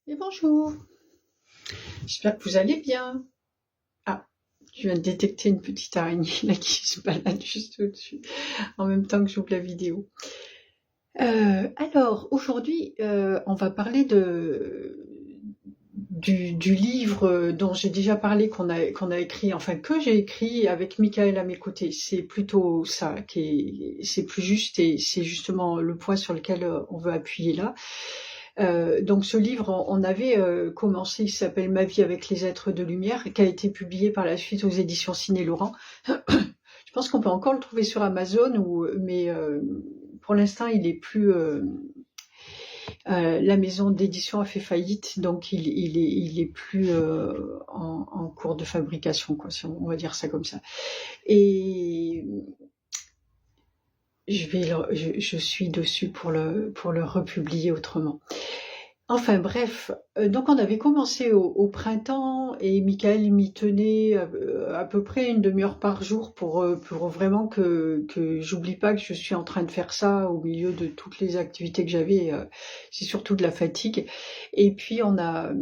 Et bonjour, j'espère que vous allez bien. Ah, je viens de détecter une petite araignée là qui se balade juste au-dessus, en même temps que j'ouvre la vidéo. Alors, aujourd'hui, on va parler du livre dont j'ai déjà parlé, qu'on a écrit, enfin que j'ai écrit avec Michael à mes côtés. C'est plutôt ça c'est plus juste et c'est justement le point sur lequel on veut appuyer là. Donc ce livre, on avait commencé, il s'appelle Ma vie avec les êtres de lumière, qui a été publié par la suite aux éditions Ciné Laurent. Je pense qu'on peut encore le trouver sur Amazon, mais pour l'instant, il est plus. La maison d'édition a fait faillite, donc il est plus en cours de fabrication, quoi, si on va dire ça comme ça. Et je suis dessus pour le republier autrement. Enfin bref, donc on avait commencé au printemps et Michael m'y tenait à peu près une demi-heure par jour pour vraiment que j'oublie pas que je suis en train de faire ça au milieu de toutes les activités que j'avais. C'est surtout de la fatigue. Et puis on l'a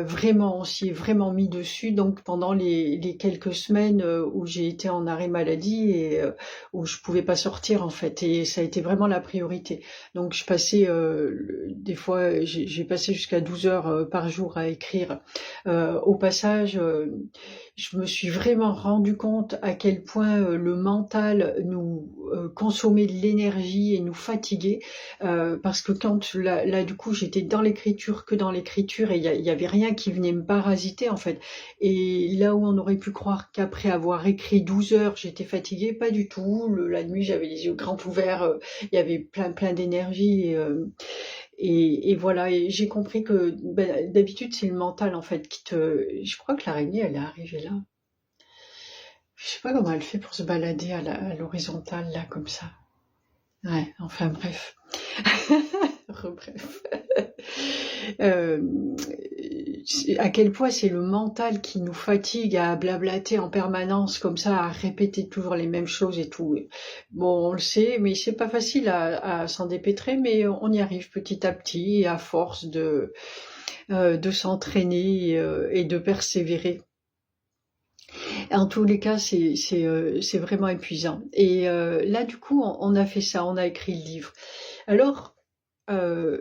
vraiment, on s'y est vraiment mis dessus. Donc pendant les quelques semaines où j'ai été en arrêt maladie et où je pouvais pas sortir en fait, et ça a été vraiment la priorité. Donc je passais des fois, j'ai passé jusqu'à 12 heures par jour à écrire. Au passage, je me suis vraiment rendu compte à quel point le mental nous consommait de l'énergie et nous fatiguait, parce que quand là du coup j'étais dans l'écriture, que dans l'écriture, et il y avait rien qui venait me parasiter en fait. Et là où on aurait pu croire qu'après avoir écrit 12 heures j'étais fatiguée, pas du tout. La nuit j'avais les yeux grands ouverts, il y avait plein d'énergie. Et voilà, et j'ai compris que d'habitude c'est le mental en fait qui te. Je crois que l'araignée elle est arrivée là. Je sais pas comment elle fait pour se balader à l'horizontale là comme ça. Ouais, enfin bref. Bref. Euh, à quel point c'est le mental qui nous fatigue à blablater en permanence comme ça, à répéter toujours les mêmes choses et tout. Bon, on le sait, mais c'est pas facile à s'en dépêtrer, mais on y arrive petit à petit et à force de s'entraîner et de persévérer. En tous les cas, c'est vraiment épuisant. Et là, du coup, on a fait ça, on a écrit le livre. Alors,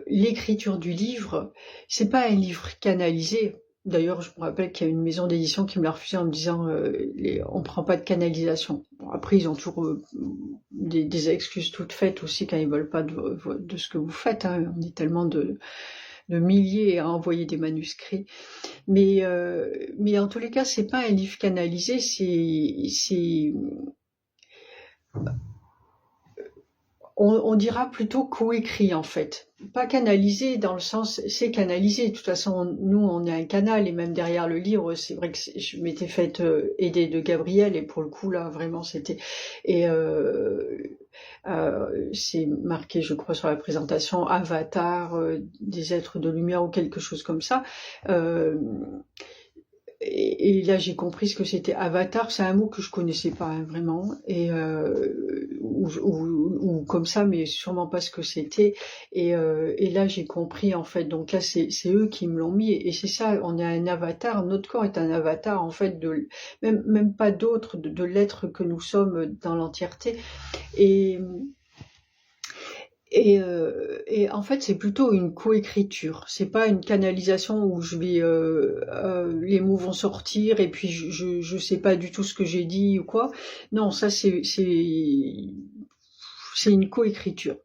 l'écriture du livre, c'est pas un livre canalisé. D'ailleurs, je me rappelle qu'il y a une maison d'édition qui me l'a refusé en me disant on prend pas de canalisation. Bon, après, ils ont toujours des excuses toutes faites aussi quand ils veulent pas de ce que vous faites. Hein. On est tellement de milliers à envoyer des manuscrits. Mais en tous les cas, c'est pas un livre canalisé, on dira plutôt coécrit en fait. Pas canalisé dans le sens, c'est canalisé. De toute façon, nous, on est un canal, et même derrière le livre, c'est vrai que je m'étais faite aider de Gabriel, et pour le coup, là, vraiment, c'était. Et c'est marqué, je crois, sur la présentation, Avatar, des êtres de lumière ou quelque chose comme ça. Et là, j'ai compris ce que c'était. Avatar, c'est un mot que je connaissais pas hein, vraiment, et ou comme ça, mais sûrement pas ce que c'était. Et là, j'ai compris en fait. Donc là, c'est eux qui me l'ont mis, et c'est ça. On est un avatar. Notre corps est un avatar en fait de même pas d'autre de l'être que nous sommes dans l'entièreté. Et et en fait, c'est plutôt une coécriture. C'est pas une canalisation où je vais, les mots vont sortir et puis je sais pas du tout ce que j'ai dit ou quoi. Non, ça c'est une coécriture.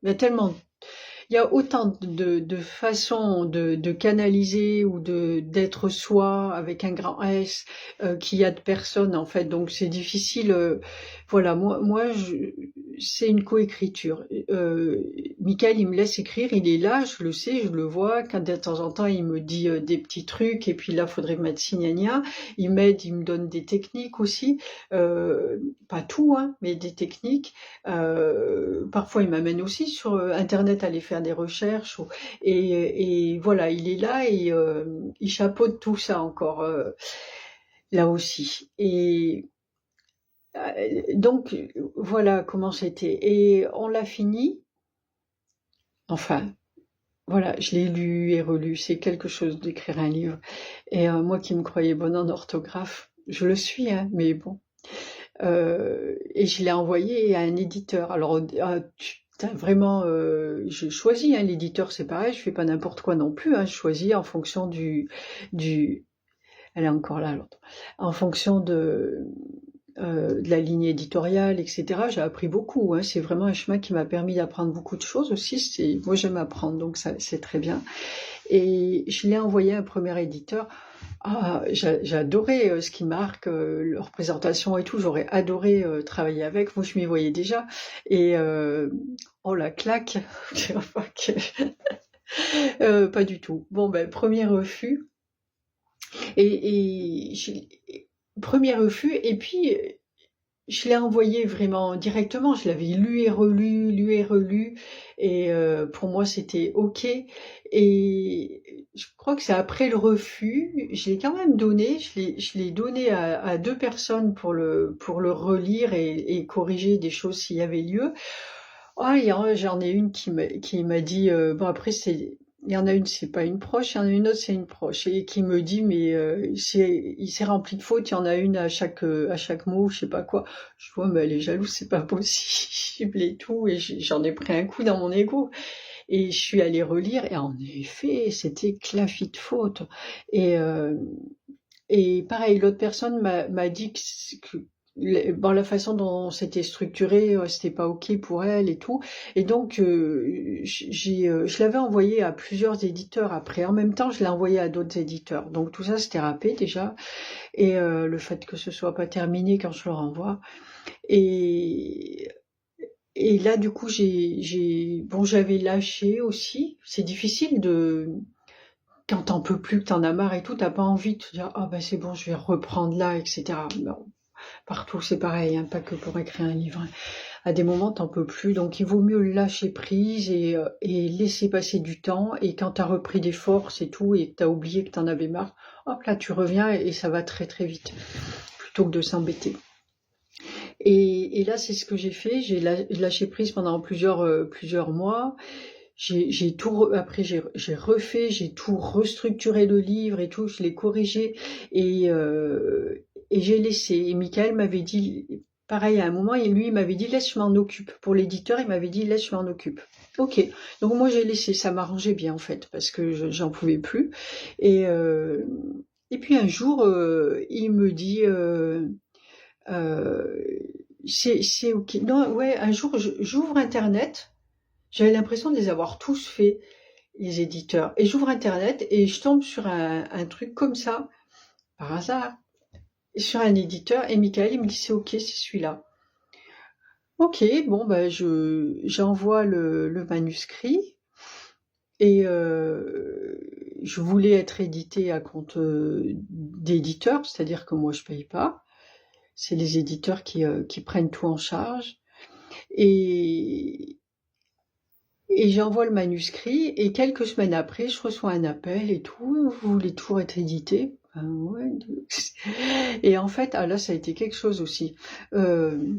Il y a autant de façons de canaliser ou d'être soi avec un grand S qu'il y a de personnes en fait. Donc c'est difficile. Voilà, c'est une coécriture. Michael, il me laisse écrire, il est là, je le sais, je le vois. Quand de temps en temps, il me dit des petits trucs et puis là, faudrait mettre ci, gna, gna. Il m'aide, il me donne des techniques aussi. Pas tout, hein, mais des techniques. Parfois, il m'amène aussi sur Internet à aller faire des recherches. Et voilà, il est là et il chapeaute tout ça encore là aussi. Et donc, voilà comment c'était. Et on l'a fini. Enfin, voilà, je l'ai lu et relu. C'est quelque chose d'écrire un livre. Et moi qui me croyais bonne en orthographe, je le suis, hein, mais bon. Et je l'ai envoyé à un éditeur. Alors, vraiment, je choisis, hein, l'éditeur, c'est pareil, je fais pas n'importe quoi non plus, hein, je choisis en fonction du, elle est encore là, l'autre, en fonction de la ligne éditoriale, etc. J'ai appris beaucoup, hein, c'est vraiment un chemin qui m'a permis d'apprendre beaucoup de choses aussi. Moi, j'aime apprendre, donc ça, c'est très bien. Et je l'ai envoyé à un premier éditeur. Ah, j'ai adoré ce qu'ils marquent, leur présentation et tout. J'aurais adoré travailler avec. Moi, je m'y voyais déjà. Et oh la claque, pas du tout. Bon, ben premier refus. Premier refus. Et puis je l'ai envoyé vraiment directement. Je l'avais lu et relu. Et pour moi, c'était OK. Et je crois que c'est après le refus, je l'ai quand même donné. Je l'ai donné à 2 personnes pour le relire et corriger des choses s'il y avait lieu. Ah, j'en ai une qui m'a dit, bon après il y en a une, c'est pas une proche, il y en a une autre, c'est une proche, et qui me dit, mais il s'est rempli de fautes, il y en a une à chaque mot, je sais pas quoi. Je vois, mais elle est jalouse, c'est pas possible et tout, et j'en ai pris un coup dans mon ego. Et je suis allée relire, et en effet, c'était clafit de fautes. Et pareil, l'autre personne m'a dit que bon, la façon dont c'était structuré, c'était pas OK pour elle et tout. Et donc, je l'avais envoyé à plusieurs éditeurs après. En même temps, je l'ai envoyé à d'autres éditeurs. Donc tout ça, c'était râpé déjà. Et le fait que ce soit pas terminé quand je le renvoie. Et là, du coup, j'avais lâché aussi. C'est difficile quand t'en peux plus, que t'en as marre et tout, t'as pas envie de te dire, ah ben c'est bon, je vais reprendre là, etc. Non, partout c'est pareil, hein, pas que pour écrire un livre. À des moments t'en peux plus, donc il vaut mieux lâcher prise et laisser passer du temps. Et quand t'as repris des forces et tout, et que t'as oublié que t'en avais marre, hop là tu reviens et ça va très très vite, plutôt que de s'embêter. Et là c'est ce que j'ai fait, j'ai lâché prise pendant plusieurs mois. J'ai tout après j'ai refait, j'ai tout restructuré le livre et tout, je l'ai corrigé et j'ai laissé. Et Michael m'avait dit pareil à un moment, et lui il m'avait dit laisse, je m'en occupe. Pour l'éditeur, il m'avait dit laisse, je m'en occupe. OK. Donc moi j'ai laissé, ça m'arrangeait bien en fait parce que j'en pouvais plus. Et puis un jour il me dit c'est OK. Non, ouais, un jour j'ouvre internet. J'avais l'impression de les avoir tous faits, les éditeurs. Et j'ouvre Internet et je tombe sur un truc comme ça, par hasard, sur un éditeur. Et Michael, il me dit, c'est OK, c'est celui-là. OK, bon, ben, j'envoie le manuscrit. Et je voulais être édité à compte d'éditeur, c'est-à-dire que moi, je paye pas. C'est les éditeurs qui prennent tout en charge. Et j'envoie le manuscrit, et quelques semaines après, je reçois un appel et tout, vous voulez toujours être édité? Ben ouais. Et en fait, là, ça a été quelque chose aussi. Le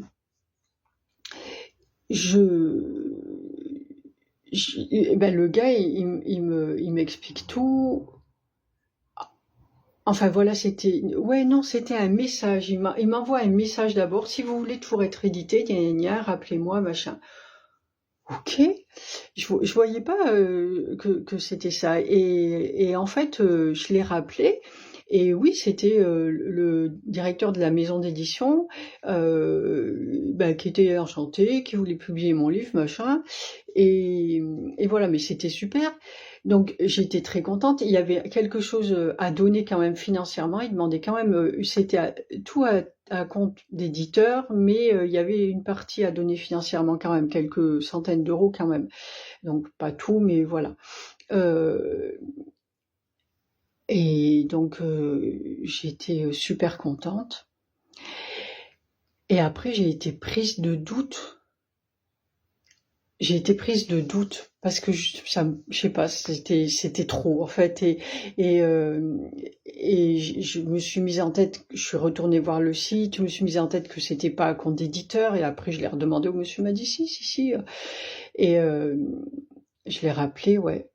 gars, il m'explique tout. Enfin voilà, c'était un message. Il m'envoie un message d'abord. Si vous voulez toujours être édité, rappelez-moi, machin. OK. Je voyais pas que c'était ça. Et en fait, je l'ai rappelé. Et oui, c'était le directeur de la maison d'édition qui était enchanté, qui voulait publier mon livre, machin. Et voilà, mais c'était super. Donc j'étais très contente. Il y avait quelque chose à donner quand même financièrement. Il demandait quand même, c'était tout à compte d'éditeur, mais il y avait une partie à donner financièrement quand même, quelques centaines d'euros quand même. Donc pas tout, mais voilà. Et donc j'étais super contente. Et après j'ai été prise de doute. Parce que je sais pas, c'était trop en fait. Et je me suis mise en tête, je suis retournée voir le site, je me suis mise en tête que c'était pas à compte d'éditeur. Et après je l'ai redemandé au monsieur, m'a dit si. Et je l'ai rappelé, ouais.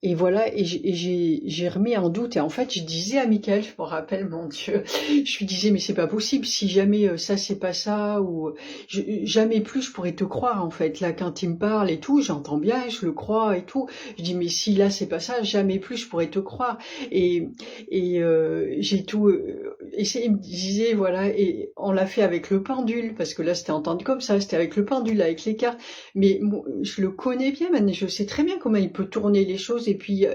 et voilà, j'ai remis en doute. Et en fait, je disais à Michael, je me rappelle, mon Dieu, je lui disais, mais c'est pas possible, si jamais ça, c'est pas ça, ou jamais plus je pourrais te croire, en fait. Là, quand il me parle et tout, j'entends bien, je le crois et tout. Je dis, mais si là, c'est pas ça, jamais plus je pourrais te croire. Et, j'ai tout essayé, il me disait, voilà, et on l'a fait avec le pendule, parce que là, c'était entendu comme ça, c'était avec le pendule, avec les cartes. Mais je le connais bien maintenant, je sais très bien comment il peut tourner les choses, et puis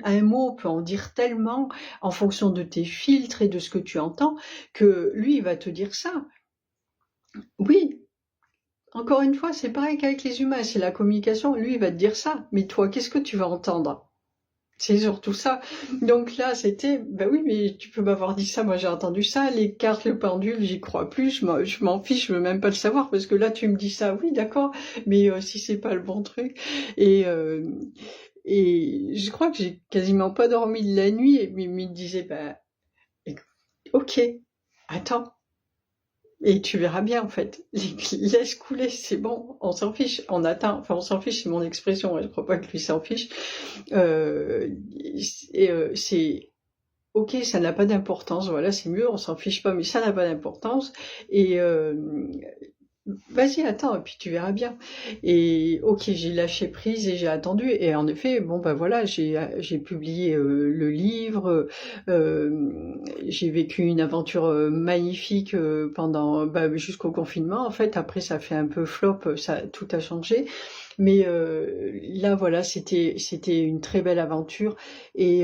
un mot peut en dire tellement en fonction de tes filtres et de ce que tu entends, que lui, il va te dire ça. Oui, encore une fois, c'est pareil qu'avec les humains, c'est la communication, lui, il va te dire ça. Mais toi, qu'est-ce que tu vas entendre? C'est surtout ça. Donc là, c'était, ben oui, mais tu peux m'avoir dit ça, moi j'ai entendu ça, les cartes, le pendule, j'y crois plus, je m'en fiche, je veux même pas le savoir, parce que là, tu me dis ça, oui, d'accord, mais si c'est pas le bon truc. Et, et je crois que j'ai quasiment pas dormi de la nuit, et il me disait, ben, ok, attends, et tu verras bien, en fait. Laisse couler, c'est bon, on s'en fiche, on attend, enfin on s'en fiche, c'est mon expression, je crois pas que lui s'en fiche. C'est ok, ça n'a pas d'importance, voilà, c'est mieux, on s'en fiche pas, mais ça n'a pas d'importance. Et vas-y, attends, et puis tu verras bien. Et ok, j'ai lâché prise et j'ai attendu. Et en effet, bon ben voilà, j'ai publié le livre. J'ai vécu une aventure magnifique pendant jusqu'au confinement. En fait, après ça fait un peu flop, ça tout a changé. Mais là voilà, c'était une très belle aventure. Et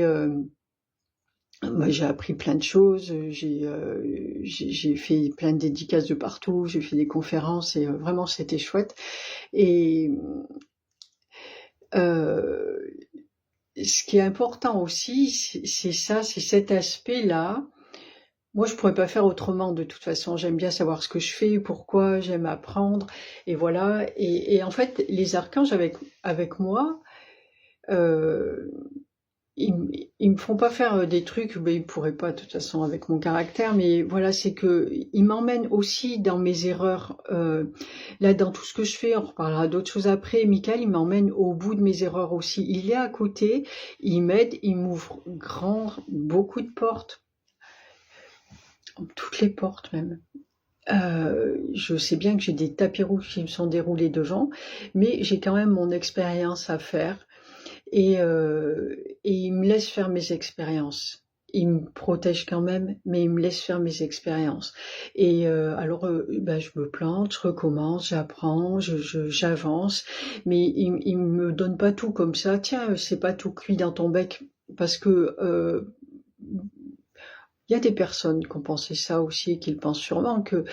moi, j'ai appris plein de choses, j'ai fait plein de dédicaces de partout, j'ai fait des conférences et vraiment c'était chouette. Et ce qui est important aussi, c'est ça, c'est cet aspect-là. Moi, je pourrais pas faire autrement de toute façon. J'aime bien savoir ce que je fais, pourquoi, j'aime apprendre, et voilà. Et en fait, les archanges avec moi, euh, ils me font pas faire des trucs, ben ils pourraient pas de toute façon avec mon caractère, mais voilà, c'est que ils m'emmènent aussi dans mes erreurs. Là, dans tout ce que je fais, on reparlera d'autres choses après. Michael, il m'emmène au bout de mes erreurs aussi. Il est à côté, il m'aide, il m'ouvre beaucoup de portes, toutes les portes même. Je sais bien que j'ai des tapis rouges qui me sont déroulés devant, mais j'ai quand même mon expérience à faire. Et il me laisse faire mes expériences. Il me protège quand même, mais il me laisse faire mes expériences. Et alors, je me plante, je recommence, j'apprends, j'avance, mais il me donne pas tout comme ça. Tiens, c'est pas tout cuit dans ton bec, parce que il y a des personnes qui ont pensé ça aussi et qui le pensent sûrement que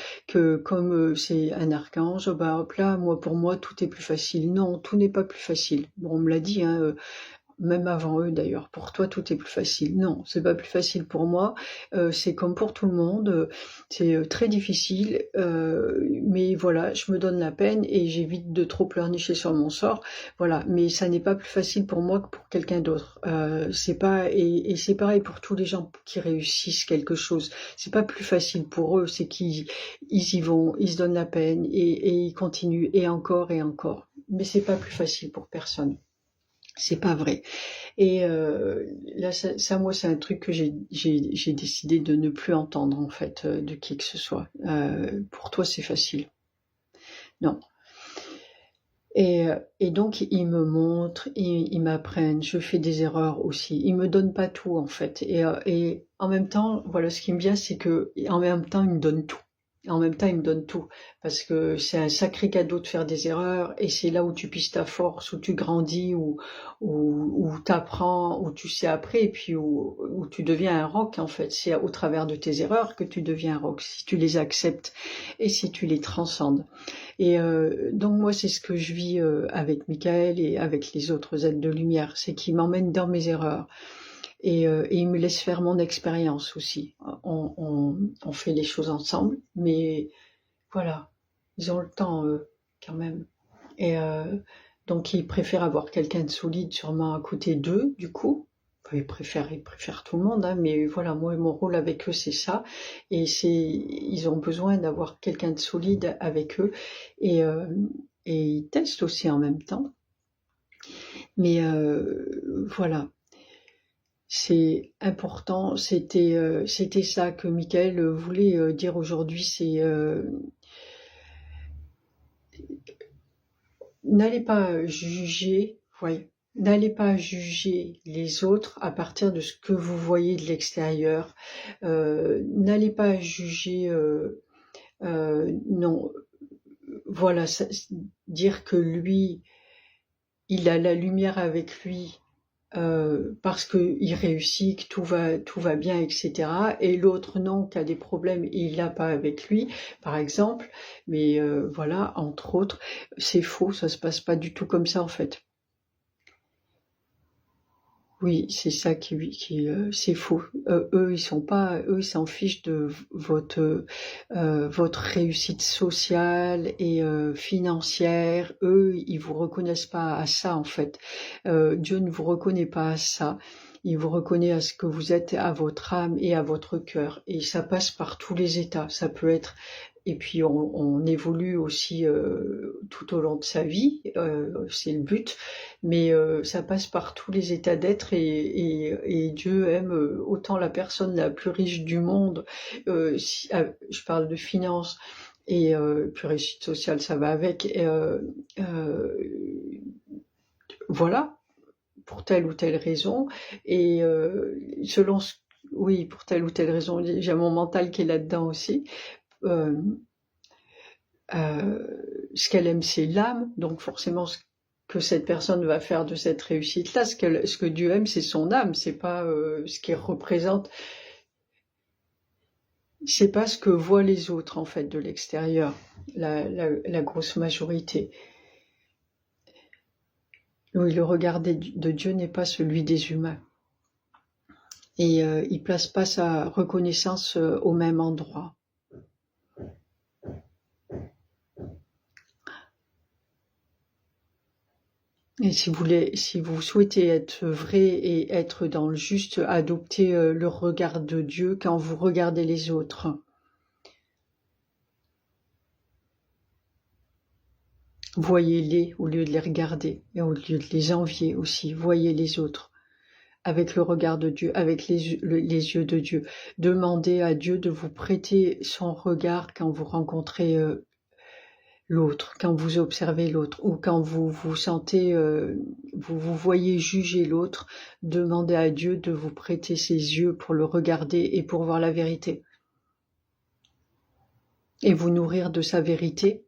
comme c'est un archange, bah hop là, pour moi tout est plus facile. Non, tout n'est pas plus facile. Bon, on me l'a dit, hein, même avant eux d'ailleurs. Pour toi, tout est plus facile. Non, c'est pas plus facile pour moi. C'est comme pour tout le monde. C'est très difficile. Mais voilà, je me donne la peine et j'évite de trop pleurnicher sur mon sort. Voilà, mais ça n'est pas plus facile pour moi que pour quelqu'un d'autre. C'est pas et c'est pareil pour tous les gens qui réussissent quelque chose. C'est pas plus facile pour eux. C'est qu'ils y vont, ils se donnent la peine et ils continuent et encore et encore. Mais c'est pas plus facile pour personne. C'est pas vrai. Et là, ça, moi, c'est un truc que j'ai décidé de ne plus entendre, en fait, de qui que ce soit. Pour toi, c'est facile. Non. Et donc, ils me montrent, ils m'apprennent, je fais des erreurs aussi. Ils me donnent pas tout, en fait. Et en même temps, voilà, ce qui me vient, c'est que, en même temps, ils me donnent tout. En même temps, il me donne tout, parce que c'est un sacré cadeau de faire des erreurs, et c'est là où tu piges ta force, où tu grandis, où t'apprends, où tu sais après, et puis où tu deviens un roc, en fait. C'est au travers de tes erreurs que tu deviens un roc, si tu les acceptes et si tu les transcendes. Et donc moi, c'est ce que je vis avec Michael et avec les autres êtres de lumière, c'est qu'ils m'emmènent dans mes erreurs. Et il me laisse faire mon expérience aussi. On fait les choses ensemble, mais voilà, ils ont le temps quand même. Et donc ils préfèrent avoir quelqu'un de solide sûrement à côté d'eux, du coup. Enfin, ils préfèrent tout le monde, hein, mais voilà, moi mon rôle avec eux c'est ça. Et ils ont besoin d'avoir quelqu'un de solide avec eux. Et ils testent aussi en même temps. Mais voilà, c'est important. C'était ça que Michael voulait dire aujourd'hui. C'est n'allez pas juger, voyez, n'allez pas juger les autres à partir de ce que vous voyez de l'extérieur. N'allez pas juger, non, voilà, dire que lui, il a la lumière avec lui parce qu'il réussit, que tout va bien, etc. Et l'autre non, qui a des problèmes, il l'a pas avec lui, par exemple. Mais voilà, entre autres, c'est faux, ça se passe pas du tout comme ça en fait. Oui, c'est ça c'est faux. Eux, ils s'en fichent de votre réussite sociale et financière. Eux, ils vous reconnaissent pas à ça en fait. Dieu ne vous reconnaît pas à ça. Il vous reconnaît à ce que vous êtes, à votre âme et à votre cœur. Et ça passe par tous les états. Ça peut être et puis on évolue aussi tout au long de sa vie, c'est le but, mais ça passe par tous les états d'être et Dieu aime autant la personne la plus riche du monde, je parle de finances, et puis réussite sociale, ça va avec, voilà, pour telle ou telle raison, et selon oui, pour telle ou telle raison, j'ai mon mental qui est là-dedans aussi. Ce qu'elle aime, c'est l'âme, donc forcément ce que cette personne va faire de cette réussite-là, ce que Dieu aime, c'est son âme, c'est pas ce qu'elle représente, c'est pas ce que voient les autres en fait de l'extérieur, la grosse majorité. Oui, le regard de Dieu n'est pas celui des humains. Et il place pas sa reconnaissance au même endroit. Et si vous souhaitez être vrai et être dans le juste, adoptez le regard de Dieu quand vous regardez les autres. Voyez-les au lieu de les regarder et au lieu de les envier aussi. Voyez les autres avec le regard de Dieu, avec les yeux de Dieu. Demandez à Dieu de vous prêter son regard quand vous rencontrez l'autre, quand vous observez l'autre, ou quand vous vous sentez, vous voyez juger l'autre. Demandez à Dieu de vous prêter ses yeux pour le regarder et pour voir la vérité. Et vous nourrir de sa vérité,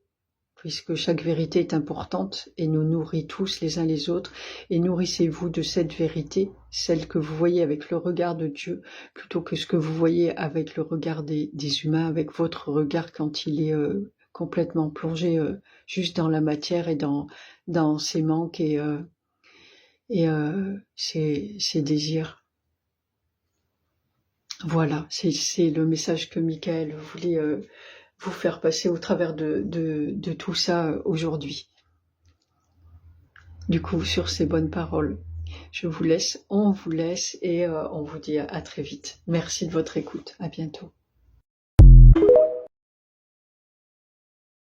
puisque chaque vérité est importante et nous nourrit tous les uns les autres, et nourrissez-vous de cette vérité, celle que vous voyez avec le regard de Dieu, plutôt que ce que vous voyez avec le regard des humains, avec votre regard quand il est complètement plongé juste dans la matière et dans ses manques et ses désirs. Voilà, c'est le message que Michael voulait vous faire passer au travers de tout ça aujourd'hui. Du coup, sur ces bonnes paroles, je vous laisse, on vous laisse et on vous dit à très vite. Merci de votre écoute. À bientôt.